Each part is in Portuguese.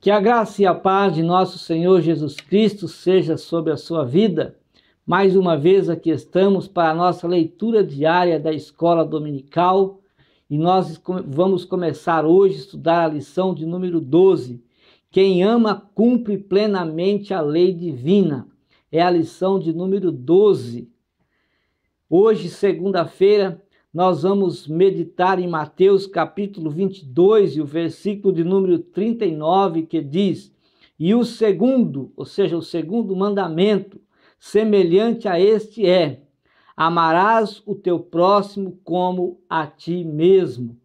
Que a graça e a paz de nosso Senhor Jesus Cristo seja sobre a sua vida. Mais uma vez aqui estamos para a nossa leitura diária da Escola Dominical e nós vamos começar hoje a estudar a lição de número 12. Quem ama cumpre plenamente a lei divina. É a lição de número 12. Hoje, segunda-feira, nós vamos meditar em Mateus capítulo 22 e o versículo de número 39, que diz: e o segundo, ou seja, o segundo mandamento, semelhante a este é: amarás o teu próximo como a ti mesmo.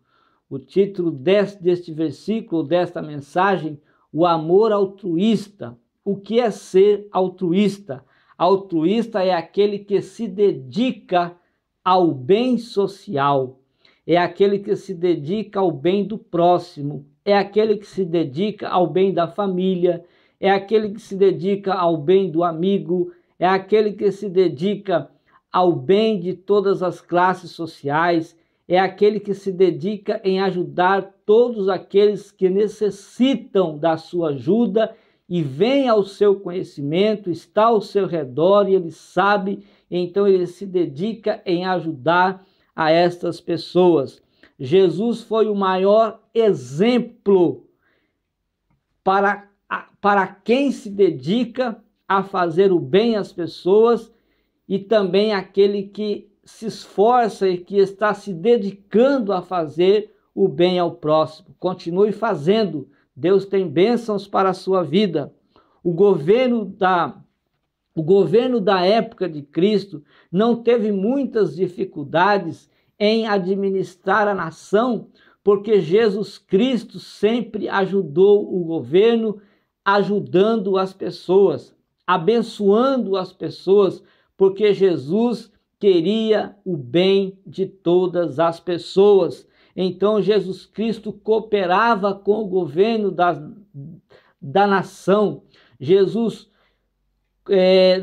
O título deste versículo, desta mensagem, o amor altruísta. O que é ser altruísta? Altruísta é aquele que se dedica ao bem social, é aquele que se dedica ao bem do próximo, é aquele que se dedica ao bem da família, é aquele que se dedica ao bem do amigo, é aquele que se dedica ao bem de todas as classes sociais, é aquele que se dedica em ajudar todos aqueles que necessitam da sua ajuda e vem ao seu conhecimento, está ao seu redor e ele sabe, então ele se dedica em ajudar a estas pessoas. Jesus foi o maior exemplo para quem se dedica a fazer o bem às pessoas e também aquele que se esforça e que está se dedicando a fazer o bem ao próximo. Continue fazendo. Deus tem bênçãos para a sua vida. O governo da época de Cristo não teve muitas dificuldades em administrar a nação, porque Jesus Cristo sempre ajudou o governo, ajudando as pessoas, abençoando as pessoas, porque Jesus queria o bem de todas as pessoas. Então Jesus Cristo cooperava com o governo da nação. Jesus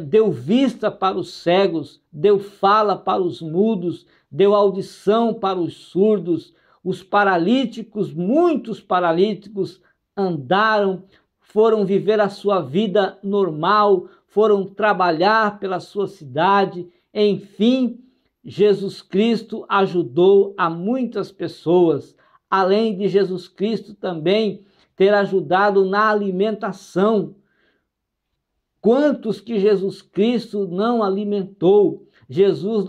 deu vista para os cegos, deu fala para os mudos, deu audição para os surdos. Os paralíticos, muitos paralíticos andaram, foram viver a sua vida normal, foram trabalhar pela sua cidade. Enfim, Jesus Cristo ajudou a muitas pessoas, além de Jesus Cristo também ter ajudado na alimentação. Quantos que Jesus Cristo não alimentou? Jesus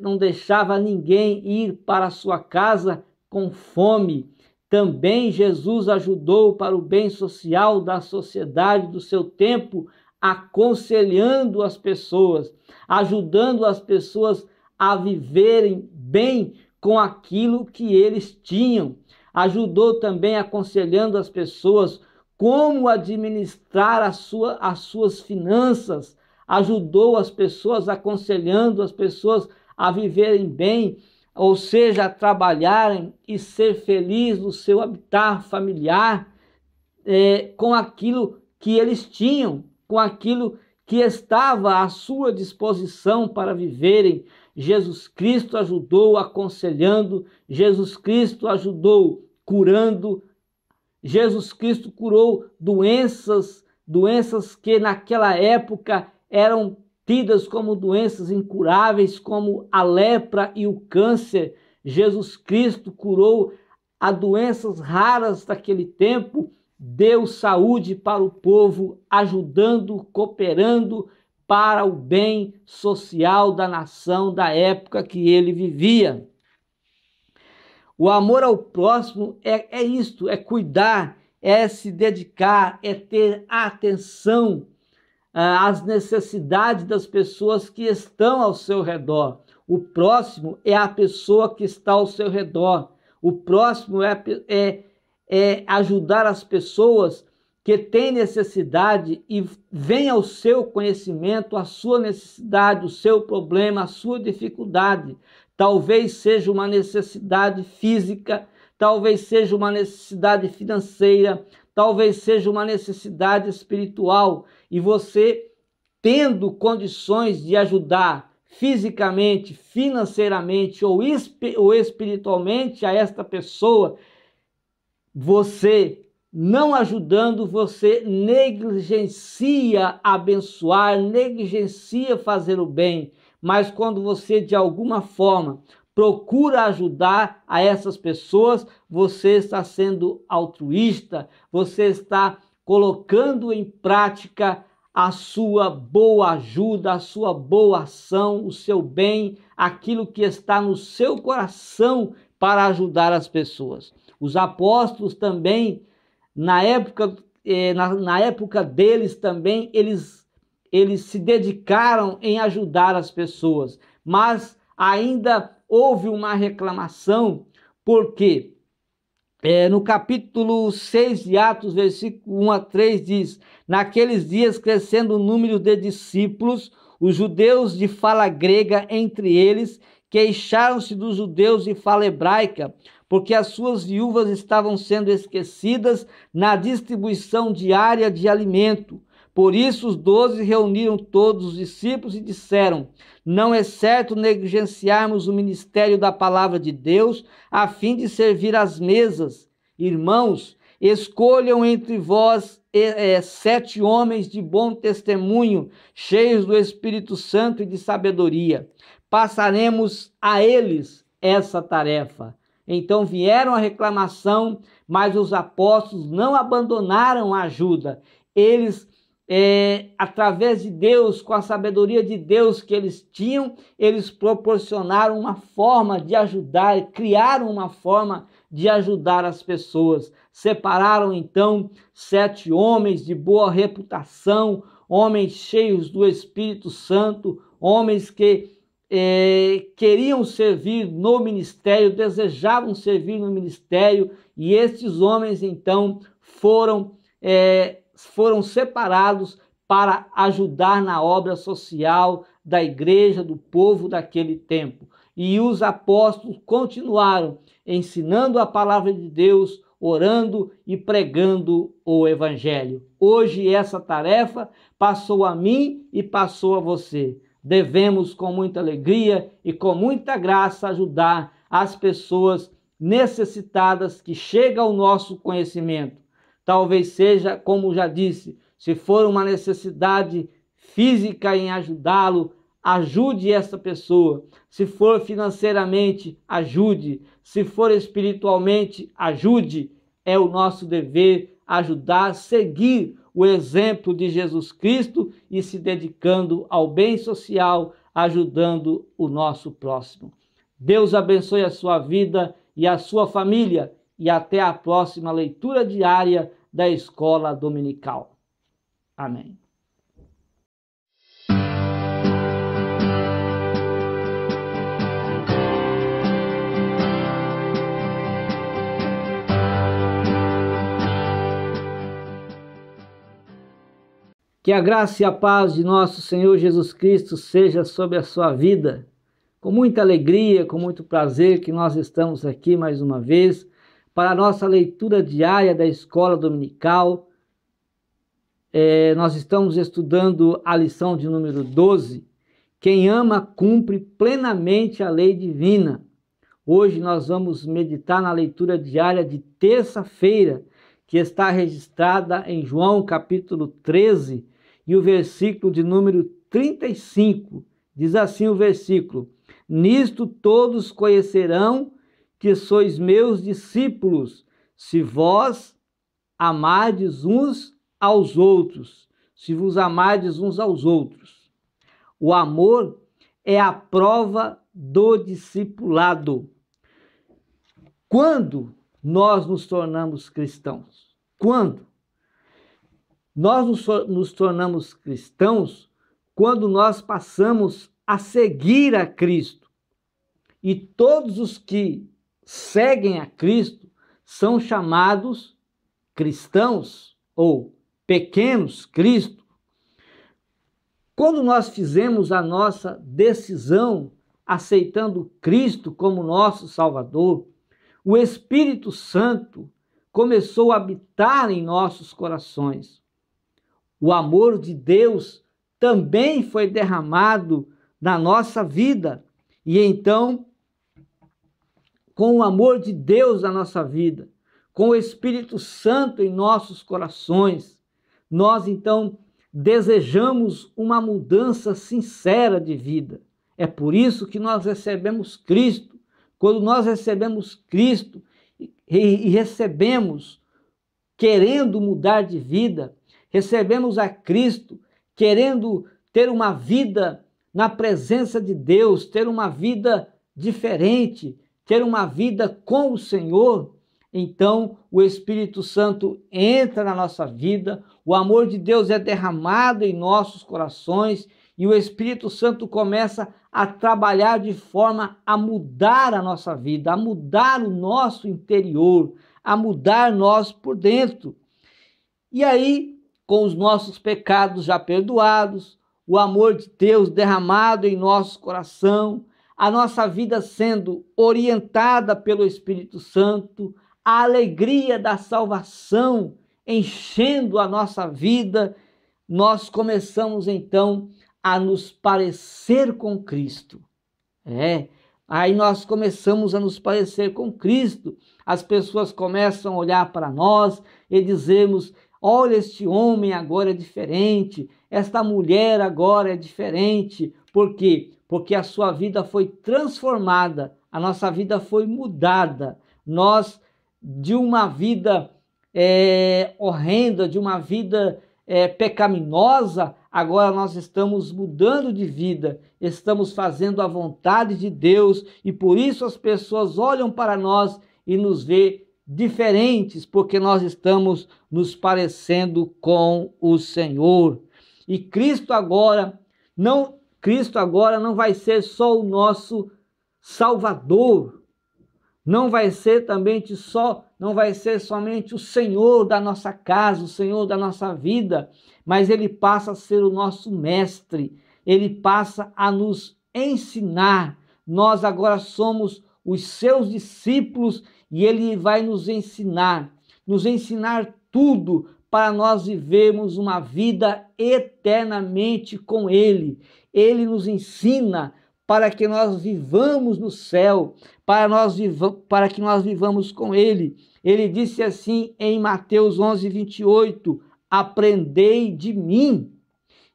não deixava ninguém ir para a sua casa com fome. Também Jesus ajudou para o bem social da sociedade do seu tempo, aconselhando as pessoas, ajudando as pessoas a viverem bem com aquilo que eles tinham. Ajudou também aconselhando as pessoas como administrar as suas finanças. Ajudou as pessoas, aconselhando as pessoas a viverem bem, ou seja, a trabalharem e ser feliz no seu habitat familiar, com aquilo que eles tinham, com aquilo que estava à sua disposição para viverem. Jesus Cristo ajudou aconselhando, Jesus Cristo ajudou curando, Jesus Cristo curou doenças que naquela época eram tidas como doenças incuráveis, como a lepra e o câncer. Jesus Cristo curou as doenças raras daquele tempo, deu saúde para o povo, ajudando, cooperando para o bem social da nação da época que ele vivia. O amor ao próximo é isto, é cuidar, é se dedicar, é ter atenção às necessidades das pessoas que estão ao seu redor. O próximo é a pessoa que está ao seu redor. O próximo é ajudar as pessoas que têm necessidade e vem ao seu conhecimento a sua necessidade, o seu problema, a sua dificuldade. Talvez seja uma necessidade física, talvez seja uma necessidade financeira, talvez seja uma necessidade espiritual. E você, tendo condições de ajudar fisicamente, financeiramente ou espiritualmente a esta pessoa, você não ajudando, você negligencia abençoar, negligencia fazer o bem. Mas quando você, de alguma forma, procura ajudar a essas pessoas, você está sendo altruísta, você está colocando em prática a sua boa ajuda, a sua boa ação, o seu bem, aquilo que está no seu coração para ajudar as pessoas. Os apóstolos também, na época deles também, eles se dedicaram em ajudar as pessoas, mas ainda houve uma reclamação, porque no capítulo 6 de Atos, versículo 1 a 3, diz: naqueles dias, crescendo o número de discípulos, os judeus de fala grega entre eles queixaram-se dos judeus de fala hebraica, porque as suas viúvas estavam sendo esquecidas na distribuição diária de alimento. Por isso os 12 reuniram todos os discípulos e disseram: não é certo negligenciarmos o ministério da palavra de Deus a fim de servir às mesas. Irmãos, escolham entre vós 7 homens de bom testemunho, cheios do Espírito Santo e de sabedoria. Passaremos a eles essa tarefa. Então vieram a reclamação, mas os apóstolos não abandonaram a ajuda. Eles, através de Deus, com a sabedoria de Deus que eles tinham, eles proporcionaram uma forma de ajudar, criaram uma forma de ajudar as pessoas. Separaram então 7 homens de boa reputação, homens cheios do Espírito Santo, homens que queriam servir no ministério, desejavam servir no ministério, e estes homens então foram separados para ajudar na obra social da igreja, do povo daquele tempo. E os apóstolos continuaram ensinando a palavra de Deus, orando e pregando o evangelho. Hoje essa tarefa passou a mim e passou a você. Devemos, com muita alegria e com muita graça, ajudar as pessoas necessitadas que chegam ao nosso conhecimento. Talvez seja, como já disse, se for uma necessidade física em ajudá-lo, ajude essa pessoa. Se for financeiramente, ajude. Se for espiritualmente, ajude. É o nosso dever ajudar, seguir o exemplo de Jesus Cristo e se dedicando ao bem social, ajudando o nosso próximo. Deus abençoe a sua vida e a sua família, e até a próxima leitura diária da Escola Dominical. Amém. Que a graça e a paz de nosso Senhor Jesus Cristo seja sobre a sua vida. Com muita alegria, com muito prazer que nós estamos aqui mais uma vez para a nossa leitura diária da Escola Dominical. Nós estamos estudando a lição de número 12. Quem ama cumpre plenamente a lei divina. Hoje nós vamos meditar na leitura diária de terça-feira, que está registrada em João capítulo 13, e o versículo de número 35, diz assim o versículo: nisto todos conhecerão que sois meus discípulos, se vós amardes uns aos outros, se vos amardes uns aos outros. O amor é a prova do discipulado. Quando nós nos tornamos cristãos? Quando? Nós nos tornamos cristãos quando nós passamos a seguir a Cristo. E todos os que seguem a Cristo são chamados cristãos ou pequenos Cristo. Quando nós fizemos a nossa decisão aceitando Cristo como nosso Salvador, o Espírito Santo começou a habitar em nossos corações. O amor de Deus também foi derramado na nossa vida. E então, com o amor de Deus na nossa vida, com o Espírito Santo em nossos corações, nós então desejamos uma mudança sincera de vida. É por isso que nós recebemos Cristo. Quando nós recebemos Cristo e recebemos querendo mudar de vida, recebemos a Cristo querendo ter uma vida na presença de Deus, ter uma vida diferente, ter uma vida com o Senhor, então o Espírito Santo entra na nossa vida, o amor de Deus é derramado em nossos corações e o Espírito Santo começa a trabalhar de forma a mudar a nossa vida, a mudar o nosso interior, a mudar nós por dentro. E aí, com os nossos pecados já perdoados, o amor de Deus derramado em nosso coração, a nossa vida sendo orientada pelo Espírito Santo, a alegria da salvação enchendo a nossa vida, nós começamos então a nos parecer com Cristo. Aí nós começamos a nos parecer com Cristo. As pessoas começam a olhar para nós e dizemos: olha, este homem agora é diferente, esta mulher agora é diferente. Por quê? Porque a sua vida foi transformada, a nossa vida foi mudada. Nós, de uma vida horrenda, de uma vida pecaminosa, agora nós estamos mudando de vida, estamos fazendo a vontade de Deus e por isso as pessoas olham para nós e nos vê diferentes, porque nós estamos nos parecendo com o Senhor. E Cristo agora não vai ser só o nosso Salvador, não vai ser somente o Senhor da nossa casa, o Senhor da nossa vida, mas Ele passa a ser o nosso mestre, Ele passa a nos ensinar. Nós agora somos os seus discípulos e Ele vai nos ensinar tudo para nós vivermos uma vida eternamente com Ele. Ele nos ensina para que nós vivamos no céu, para que nós vivamos com Ele. Ele disse assim em Mateus 11:28, aprendei de mim.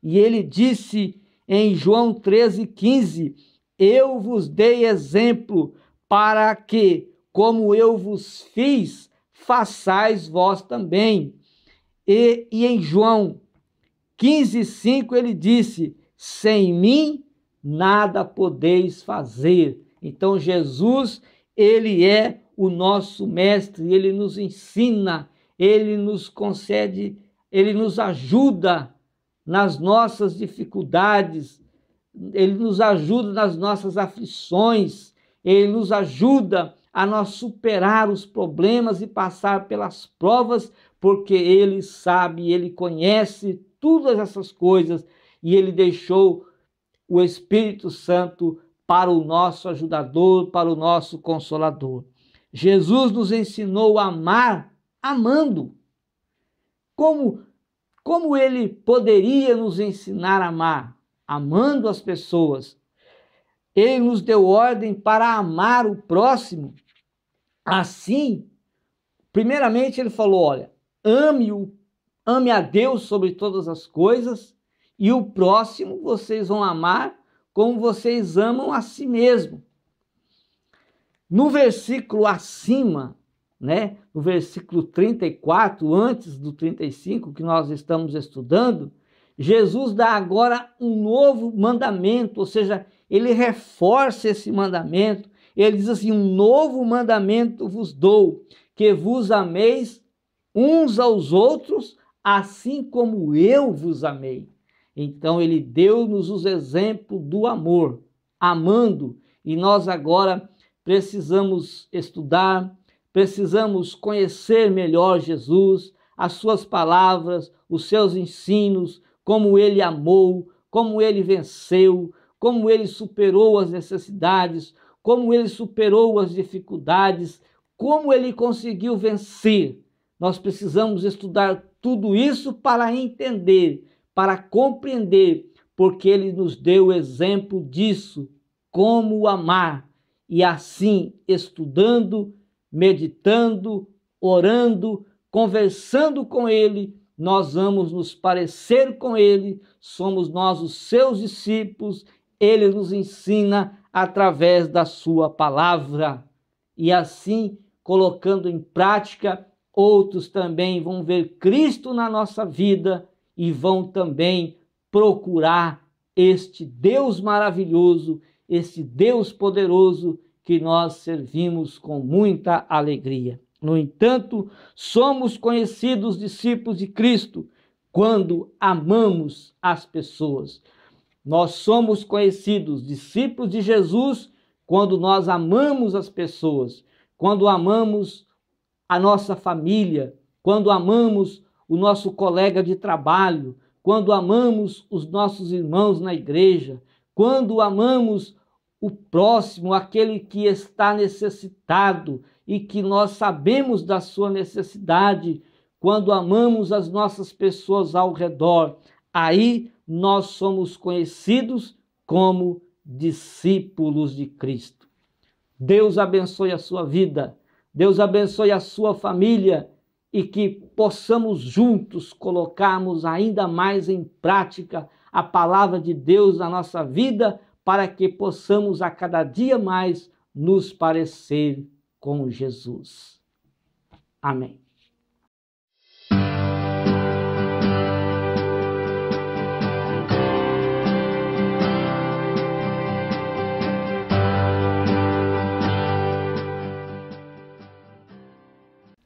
E ele disse em João 13:15, eu vos dei exemplo para que, como eu vos fiz, façais vós também. E em João 15:5 ele disse, sem mim nada podeis fazer. Então Jesus, ele é o nosso mestre, ele nos ensina, ele nos concede, ele nos ajuda nas nossas dificuldades, ele nos ajuda nas nossas aflições, ele nos ajuda a nós superar os problemas e passar pelas provas, porque ele sabe, ele conhece todas essas coisas e ele deixou o Espírito Santo para o nosso ajudador, para o nosso consolador. Jesus nos ensinou a amar amando. Como ele poderia nos ensinar a amar? Amando as pessoas. Ele nos deu ordem para amar o próximo. Assim, primeiramente ele falou, olha, ame a Deus sobre todas as coisas e o próximo vocês vão amar como vocês amam a si mesmo. No versículo acima, no versículo 34, antes do 35, que nós estamos estudando, Jesus dá agora um novo mandamento, ou seja, ele reforça esse mandamento. Ele diz assim, um novo mandamento vos dou, que vos ameis uns aos outros, assim como eu vos amei. Então ele deu-nos os exemplos do amor, amando, e nós agora precisamos estudar, precisamos conhecer melhor Jesus, as suas palavras, os seus ensinos, como ele amou, como ele venceu, como ele superou as necessidades, como ele superou as dificuldades, como ele conseguiu vencer. Nós precisamos estudar tudo isso para entender, para compreender, porque ele nos deu o exemplo disso, como amar. E assim, estudando, meditando, orando, conversando com Ele, nós vamos nos parecer com Ele, somos nós os seus discípulos, Ele nos ensina através da sua palavra. E assim, colocando em prática, outros também vão ver Cristo na nossa vida e vão também procurar este Deus maravilhoso, este Deus poderoso que nós servimos com muita alegria. No entanto, somos conhecidos discípulos de Cristo quando amamos as pessoas. Nós somos conhecidos discípulos de Jesus quando nós amamos as pessoas, quando amamos a nossa família, quando amamos o nosso colega de trabalho, quando amamos os nossos irmãos na igreja, quando amamos o próximo, aquele que está necessitado e que nós sabemos da sua necessidade, quando amamos as nossas pessoas ao redor, aí nós somos conhecidos como discípulos de Cristo. Deus abençoe a sua vida, Deus abençoe a sua família e que possamos juntos colocarmos ainda mais em prática a palavra de Deus na nossa vida, para que possamos a cada dia mais nos parecer com Jesus. Amém.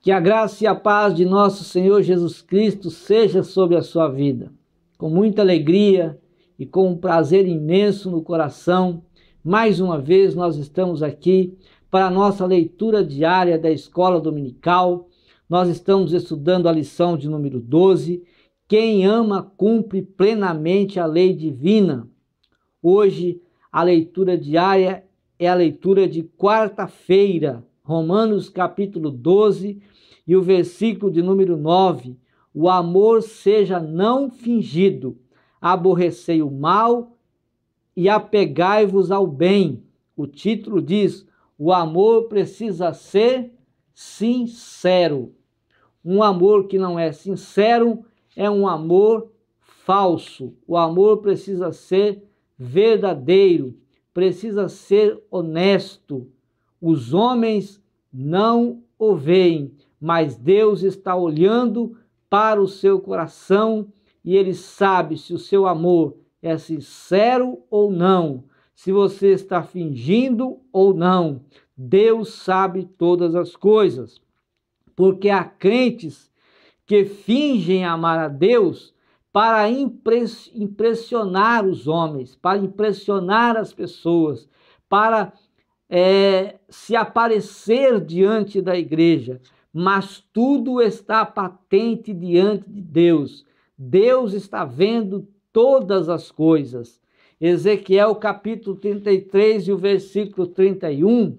Que a graça e a paz de nosso Senhor Jesus Cristo seja sobre a sua vida. Com muita alegria e com um prazer imenso no coração, mais uma vez nós estamos aqui para a nossa leitura diária da Escola Dominical. Nós estamos estudando a lição de número 12, Quem ama cumpre plenamente a lei divina. Hoje a leitura diária é a leitura de quarta-feira, Romanos capítulo 12 e o versículo de número 9. O amor seja não fingido, aborrecei o mal e apegai-vos ao bem. O título diz, o amor precisa ser sincero. Um amor que não é sincero é um amor falso. O amor precisa ser verdadeiro, precisa ser honesto. Os homens não o veem, mas Deus está olhando para o seu coração e Ele sabe se o seu amor é sincero ou não, se você está fingindo ou não. Deus sabe todas as coisas, porque há crentes que fingem amar a Deus para impressionar os homens, para impressionar as pessoas, para se aparecer diante da igreja, mas tudo está patente diante de Deus. Deus está vendo todas as coisas. Ezequiel capítulo 33 e o versículo 31,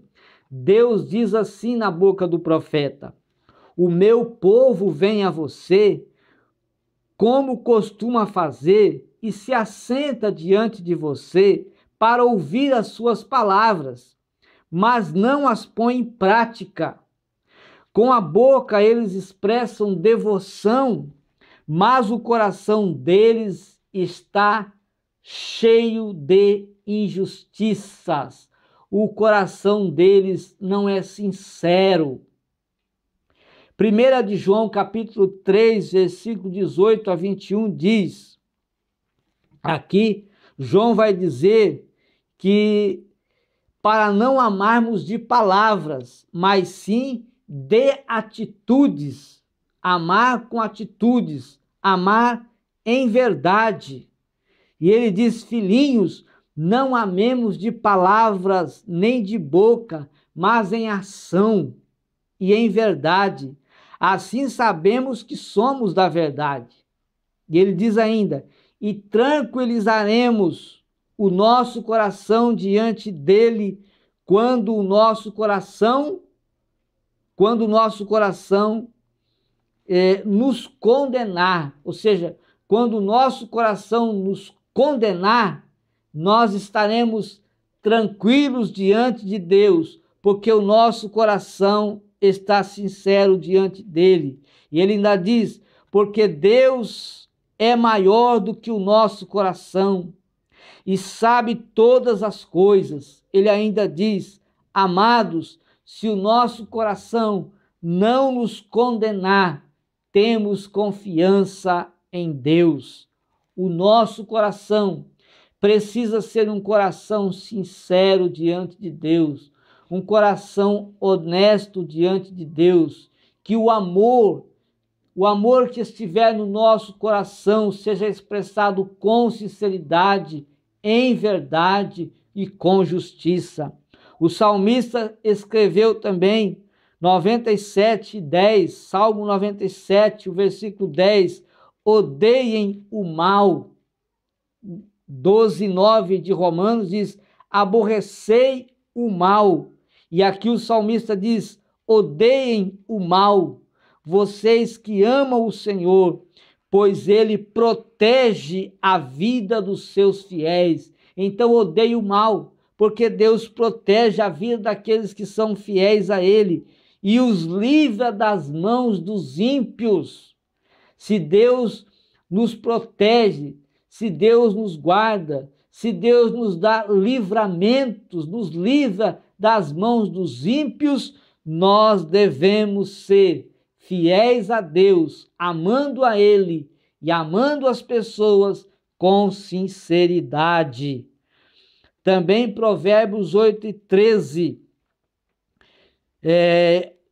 Deus diz assim na boca do profeta, o meu povo vem a você, como costuma fazer, e se assenta diante de você para ouvir as suas palavras, mas não as põe em prática. Com a boca eles expressam devoção, mas o coração deles está cheio de injustiças. O coração deles não é sincero. 1 de João, capítulo 3, versículo 18 a 21 diz, aqui João vai dizer que para não amarmos de palavras, mas sim de atitudes, amar com atitudes, amar em verdade. E ele diz, filhinhos, não amemos de palavras nem de boca, mas em ação e em verdade. Assim sabemos que somos da verdade. E ele diz ainda, e tranquilizaremos o nosso coração diante dele quando o nosso coração nos condenar, ou seja, quando o nosso coração nos condenar, nós estaremos tranquilos diante de Deus, porque o nosso coração está sincero diante dele. E ele ainda diz, porque Deus é maior do que o nosso coração e sabe todas as coisas. Ele ainda diz, amados, se o nosso coração não nos condenar, temos confiança em Deus. O nosso coração precisa ser um coração sincero diante de Deus, um coração honesto diante de Deus, que o amor que estiver no nosso coração seja expressado com sinceridade, em verdade e com justiça. O salmista escreveu também 97:10, Salmo 97, o versículo 10, odeiem o mal. 12:9 de Romanos diz, aborrecei o mal. E aqui o salmista diz, odeiem o mal, vocês que amam o Senhor, pois ele protege a vida dos seus fiéis. Então odeie o mal, porque Deus protege a vida daqueles que são fiéis a ele e os livra das mãos dos ímpios. Se Deus nos protege, se Deus nos guarda, se Deus nos dá livramentos, nos livra das mãos dos ímpios, nós devemos ser fiéis a Deus, amando a Ele e amando as pessoas com sinceridade. Também Provérbios 8:13.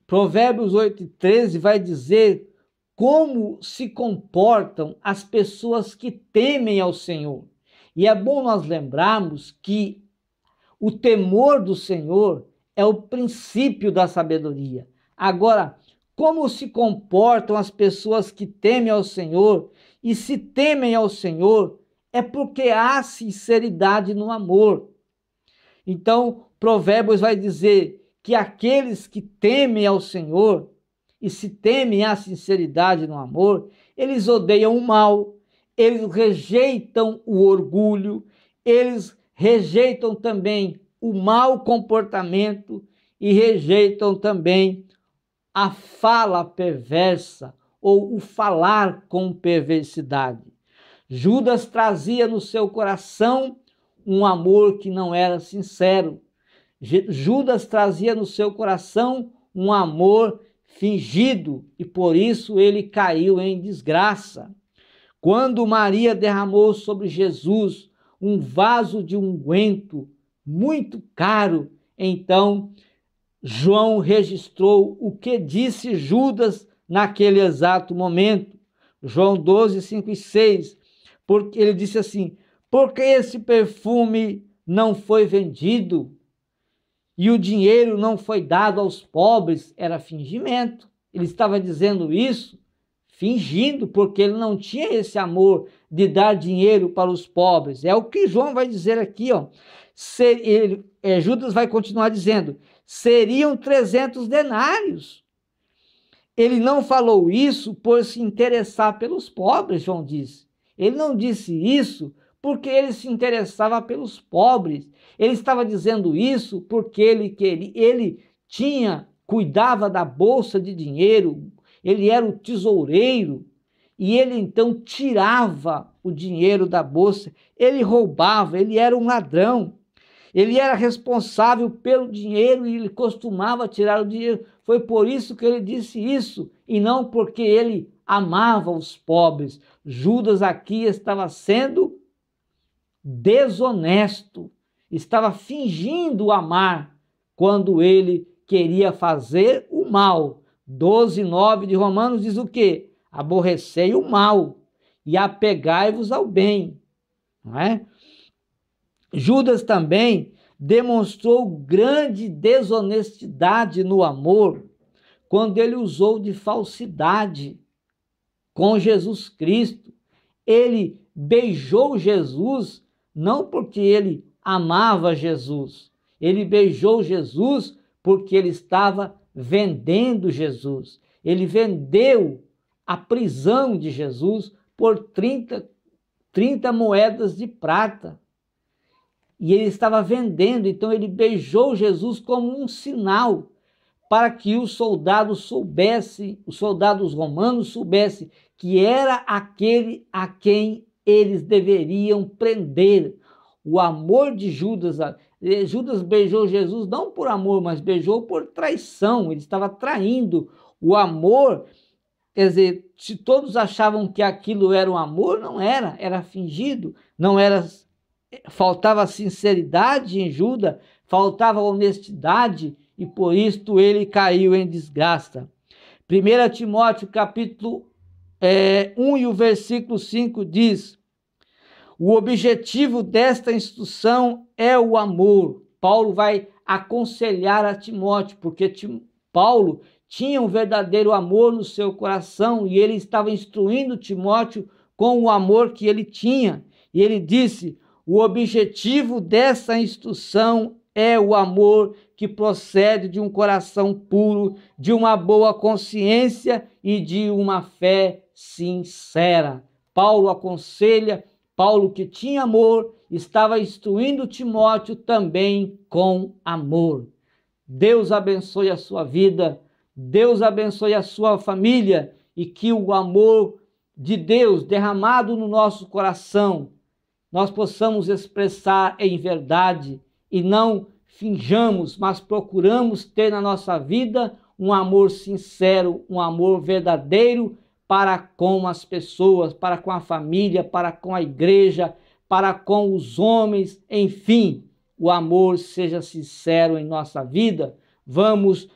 Provérbios 8:13 vai dizer como se comportam as pessoas que temem ao Senhor. E é bom nós lembrarmos que o temor do Senhor é o princípio da sabedoria. Agora, como se comportam as pessoas que temem ao Senhor? E se temem ao Senhor, é porque há sinceridade no amor. Então, Provérbios vai dizer que aqueles que temem ao Senhor, e se temem a sinceridade no amor, eles odeiam o mal, eles rejeitam o orgulho, eles rejeitam também o mau comportamento e rejeitam também a fala perversa ou o falar com perversidade. Judas trazia no seu coração um amor que não era sincero. Judas trazia no seu coração um amor fingido e por isso ele caiu em desgraça. Quando Maria derramou sobre Jesus um vaso de unguento muito caro, então João registrou o que disse Judas naquele exato momento. João 12, 5 e 6, porque ele disse assim, porque esse perfume não foi vendido e o dinheiro não foi dado aos pobres, era fingimento. Ele estava dizendo isso fingindo, porque ele não tinha esse amor de dar dinheiro para os pobres. É o que João vai dizer aqui, ó. Judas vai continuar dizendo, seriam 300 denários. Ele não falou isso por se interessar pelos pobres, João disse. Ele não disse isso porque ele se interessava pelos pobres. Ele estava dizendo isso porque ele cuidava da bolsa de dinheiro, ele era o tesoureiro, e ele então tirava o dinheiro da bolsa, ele roubava, ele era um ladrão, ele era responsável pelo dinheiro e ele costumava tirar o dinheiro. Foi por isso que ele disse isso, e não porque ele amava os pobres. Judas aqui estava sendo desonesto, estava fingindo amar quando ele queria fazer o mal. 12:9 de Romanos diz o quê? Aborrecei o mal e apegai-vos ao bem. Não é? Judas também demonstrou grande desonestidade no amor quando ele usou de falsidade com Jesus Cristo. Ele beijou Jesus não porque ele amava Jesus, ele beijou Jesus porque ele estava vendendo Jesus. Ele vendeu a prisão de Jesus por 30 moedas de prata. E ele estava vendendo, então ele beijou Jesus como um sinal para que os soldados romanos soubessem que era aquele a quem eles deveriam prender. O amor de Judas. Judas beijou Jesus não por amor, mas beijou por traição. Ele estava traindo. O amor, quer dizer, se todos achavam que aquilo era um amor, não era, era fingido, não era, faltava sinceridade em Judas, faltava honestidade, e por isso ele caiu em desgraça. 1 Timóteo capítulo 1 e o versículo 5 diz: o objetivo desta instrução é o amor. Paulo vai aconselhar a Timóteo, porque Paulo tinha um verdadeiro amor no seu coração e ele estava instruindo Timóteo com o amor que ele tinha. E ele disse: o objetivo dessa instrução é o amor que procede de um coração puro, de uma boa consciência e de uma fé sincera. Paulo aconselha. Paulo, que tinha amor, estava instruindo Timóteo também com amor. Deus abençoe a sua vida, Deus abençoe a sua família e que o amor de Deus derramado no nosso coração, nós possamos expressar em verdade e não finjamos, mas procuramos ter na nossa vida um amor sincero, um amor verdadeiro, para com as pessoas, para com a família, para com a igreja, para com os homens, enfim, o amor seja sincero em nossa vida. Vamos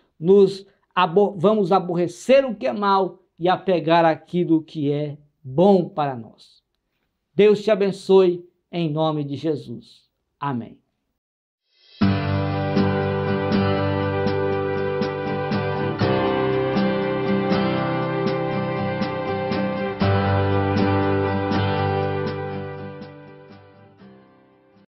aborrecer o que é mal e apegar aquilo que é bom para nós. Deus te abençoe em nome de Jesus. Amém.